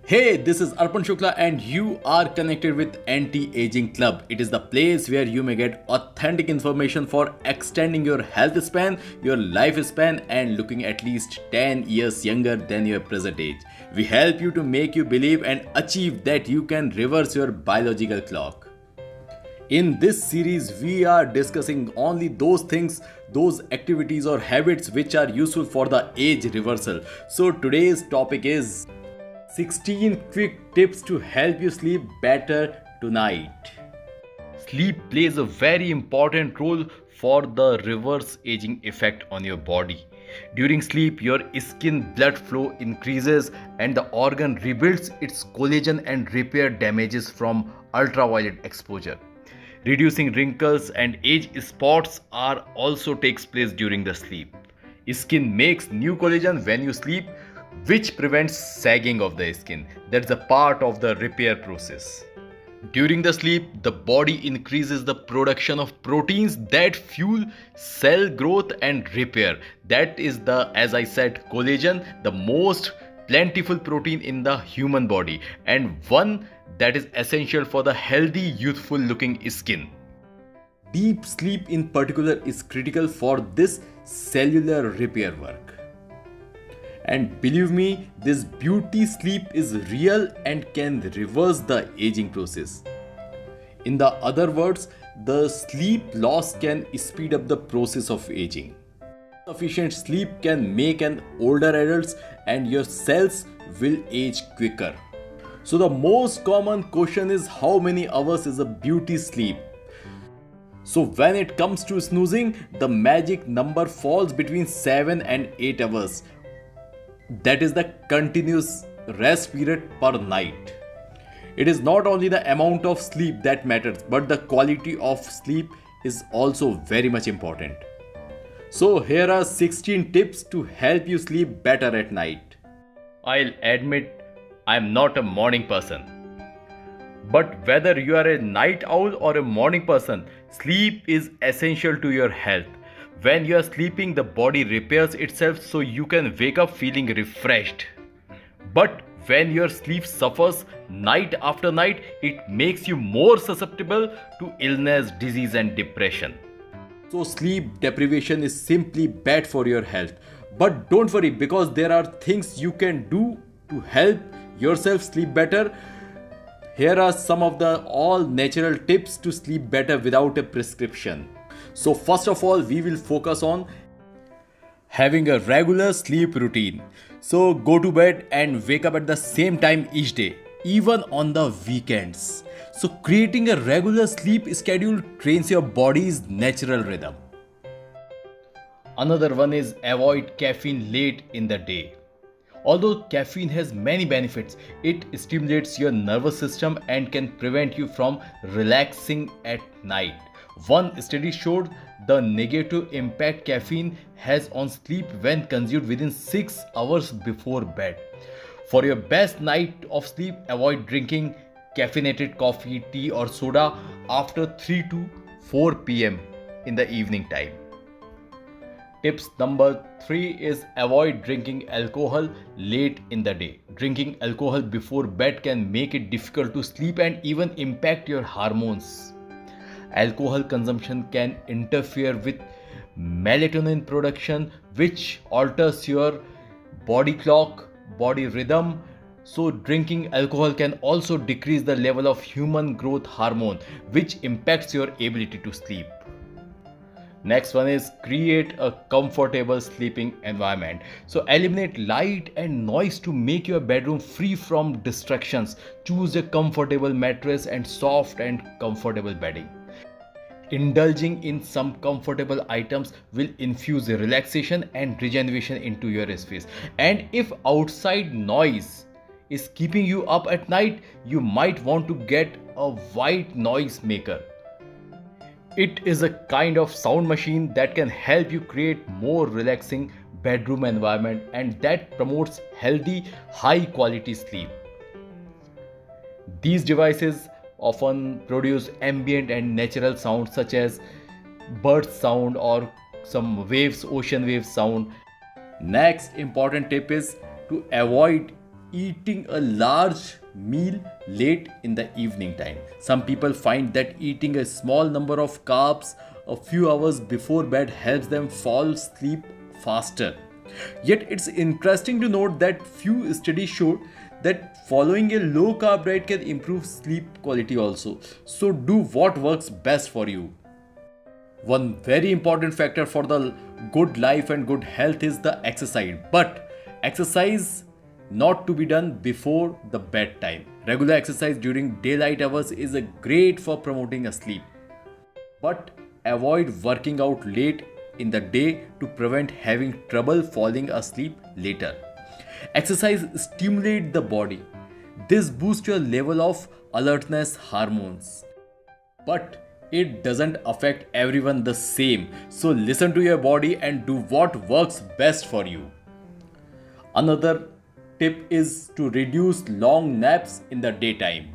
Hey, this is Arpan Shukla and you are connected with Anti-Aging Club. It is the place where you may get authentic information for extending your health span, your life span and looking at least 10 years younger than your present age. We help you to make you believe and achieve that you can reverse your biological clock. In this series, we are discussing only those things, those activities or habits which are useful for the age reversal. So today's topic is 16 quick tips to help you sleep better tonight. Sleep plays a very important role for the reverse aging effect on your body. During sleep, your skin blood flow increases and the organ rebuilds its collagen and repair damages from ultraviolet exposure. Reducing wrinkles and age spots are also takes place during the sleep. Skin makes new collagen when you sleep, which prevents sagging of the skin. That's a part of the repair process. During the sleep, the body increases the production of proteins that fuel cell growth and repair. That is the, as I said, collagen, the most plentiful protein in the human body and one that is essential for the healthy, youthful looking skin. Deep sleep in particular is critical for this cellular repair work. And believe me, this beauty sleep is real and can reverse the aging process. In the other words, the sleep loss can speed up the process of aging. Sufficient sleep can make an older adults and your cells will age quicker. So the most common question is how many hours is a beauty sleep? So when it comes to snoozing, the magic number falls between 7 and 8 hours. That is the continuous rest period per night. It is not only the amount of sleep that matters, but the quality of sleep is also very much important. So here are 16 tips to help you sleep better at night. I'll admit I am not a morning person. But whether you are a night owl or a morning person, sleep is essential to your health. When you are sleeping, the body repairs itself so you can wake up feeling refreshed. But when your sleep suffers night after night, it makes you more susceptible to illness, disease and depression. So sleep deprivation is simply bad for your health. But don't worry, because there are things you can do to help yourself sleep better. Here are some of the all natural tips to sleep better without a prescription. So first of all, we will focus on having a regular sleep routine. So go to bed and wake up at the same time each day, even on the weekends. So creating a regular sleep schedule trains your body's natural rhythm. Another one is avoid caffeine late in the day. Although caffeine has many benefits, it stimulates your nervous system and can prevent you from relaxing at night. One study showed the negative impact caffeine has on sleep when consumed within 6 hours before bed. For your best night of sleep, avoid drinking caffeinated coffee, tea or soda after 3 to 4 pm in the evening time. Tips number 3 is avoid drinking alcohol late in the day. Drinking alcohol before bed can make it difficult to sleep and even impact your hormones. Alcohol consumption can interfere with melatonin production, which alters your body clock, body rhythm. So drinking alcohol can also decrease the level of human growth hormone, which impacts your ability to sleep. Next one is create a comfortable sleeping environment. So eliminate light and noise to make your bedroom free from distractions. Choose a comfortable mattress and soft and comfortable bedding. Indulging in some comfortable items will infuse relaxation and regeneration into your space. And if outside noise is keeping you up at night, you might want to get a white noise maker. It is a kind of sound machine that can help you create more relaxing bedroom environment and that promotes healthy, high quality sleep. These devices often produce ambient and natural sounds such as bird sound or some waves, ocean wave sound. Next important tip is to avoid eating a large meal late in the evening time. Some people find that eating a small number of carbs a few hours before bed helps them fall asleep faster. Yet it's interesting to note that few studies showed that following a low carb diet can improve sleep quality also. So do what works best for you. One very important factor for the good life and good health is the exercise. But exercise not to be done before the bedtime. Regular exercise during daylight hours is a great for promoting a sleep. But avoid working out late in the day to prevent having trouble falling asleep later. Exercise stimulates the body. This boosts your level of alertness hormones. But it doesn't affect everyone the same. So listen to your body and do what works best for you. Another tip is to reduce long naps in the daytime.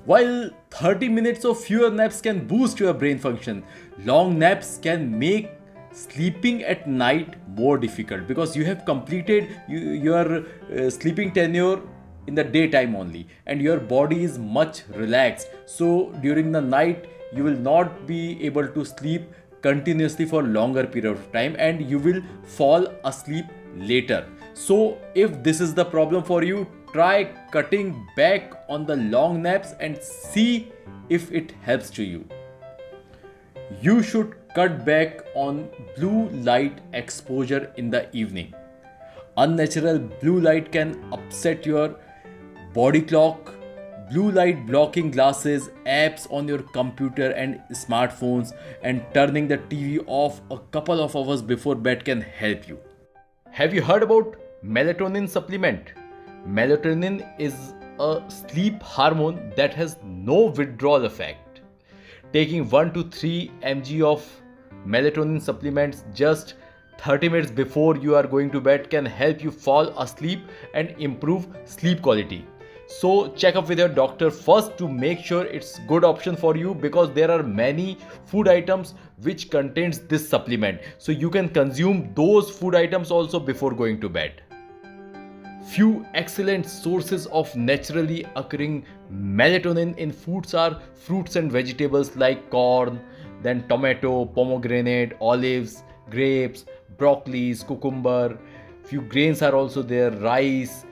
While 30 minutes of fewer naps can boost your brain function, long naps can make sleeping at night more difficult because you have completed your sleeping tenure in the daytime only and your body is much relaxed. So during the night you will not be able to sleep continuously for longer period of time and you will fall asleep later. So if this is the problem for you, try cutting back on the long naps and see if it helps to you. You should cut back on blue light exposure in the evening. Unnatural blue light can upset your body clock. Blue light blocking glasses, apps on your computer and smartphones, and turning the TV off a couple of hours before bed can help you. Have you heard about melatonin supplement? Melatonin is a sleep hormone that has no withdrawal effect. Taking 1 to 3 mg of melatonin supplements just 30 minutes before you are going to bed can help you fall asleep and improve sleep quality. So check up with your doctor first to make sure it's good option for you because there are many food items which contains this supplement. So you can consume those food items also before going to bed. Few excellent sources of naturally occurring melatonin in foods are fruits and vegetables like corn, then tomato, pomegranate, olives, grapes, broccoli, cucumber. Few grains are also there, rice,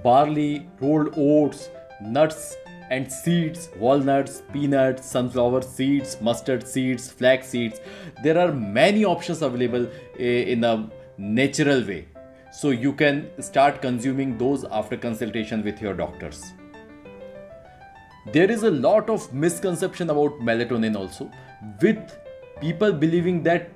barley, rolled oats, nuts and seeds, walnuts, peanuts, sunflower seeds, mustard seeds, flax seeds. There are many options available in a natural way. So you can start consuming those after consultation with your doctors. There is a lot of misconception about melatonin also, with people believing that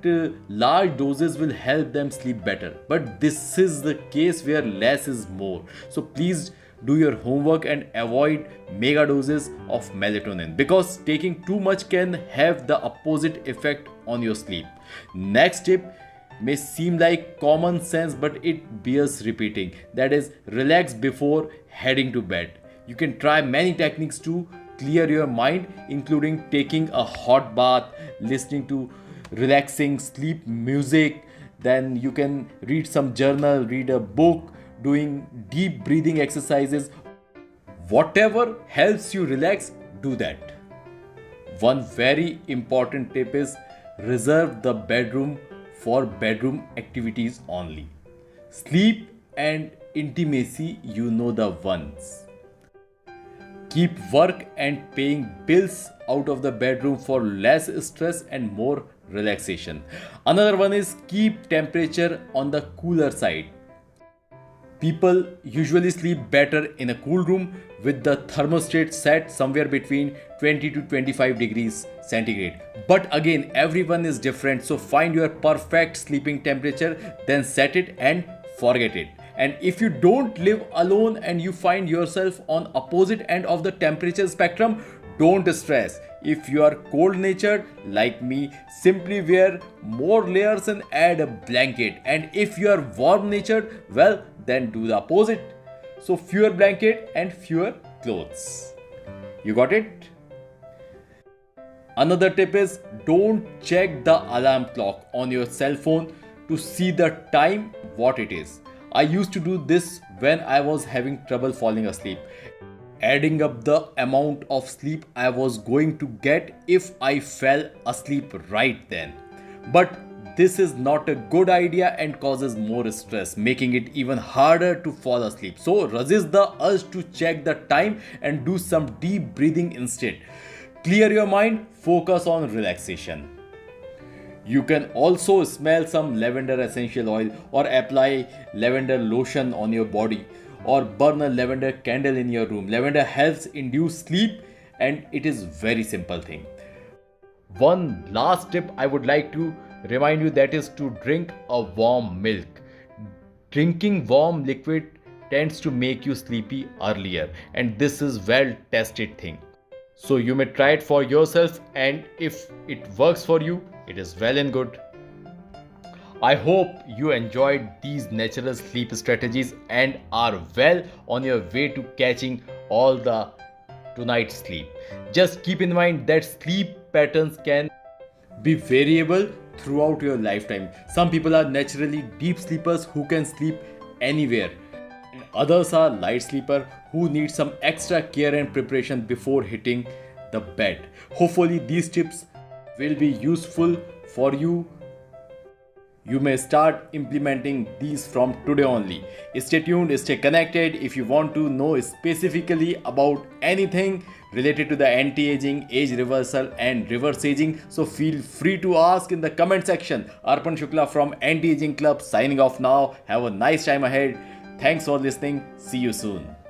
large doses will help them sleep better. But this is the case where less is more. So please do your homework and avoid mega doses of melatonin because taking too much can have the opposite effect on your sleep. Next tip may seem like common sense, but it bears repeating. That is, relax before heading to bed. You can try many techniques to clear your mind, including taking a hot bath, listening to relaxing sleep music. Then you can read some journal, read a book, doing deep breathing exercises. Whatever helps you relax, do that. One very important tip is reserve the bedroom for bedroom activities only. Sleep and intimacy, you know the ones. Keep work and paying bills out of the bedroom for less stress and more relaxation. Another one is keep temperature on the cooler side. People usually sleep better in a cool room with the thermostat set somewhere between 20 to 25 degrees centigrade. But again, everyone is different, so find your perfect sleeping temperature, then set it and forget it. And if you don't live alone and you find yourself on opposite end of the temperature spectrum, don't stress. If you are cold natured like me, simply wear more layers and add a blanket. And if you are warm natured, well, then do the opposite. So fewer blanket and fewer clothes. You got it? Another tip is don't check the alarm clock on your cell phone to see the time what it is. I used to do this when I was having trouble falling asleep, adding up the amount of sleep I was going to get if I fell asleep right then. But this is not a good idea and causes more stress, making it even harder to fall asleep. So resist the urge to check the time and do some deep breathing instead. Clear your mind, focus on relaxation. You can also smell some lavender essential oil or apply lavender lotion on your body or burn a lavender candle in your room. Lavender helps induce sleep and it is very simple thing. One last tip I would like to remind you, that is to drink a warm milk. Drinking warm liquid tends to make you sleepy earlier and this is well tested thing. So you may try it for yourself and if it works for you, it is well and good. I hope you enjoyed these natural sleep strategies and are well on your way to catching all the tonight's sleep. Just keep in mind that sleep patterns can be variable throughout your lifetime. Some people are naturally deep sleepers who can sleep anywhere. And others are light sleeper who need some extra care and preparation before hitting the bed. Hopefully these tips will be useful for you. You may start implementing these from today only. Stay tuned, stay connected. If you want to know specifically about anything related to the anti-aging, age reversal and reverse aging, so feel free to ask in the comment section. Arpan Shukla from Anti-Aging Club signing off now. Have a nice time ahead. Thanks for listening. See you soon.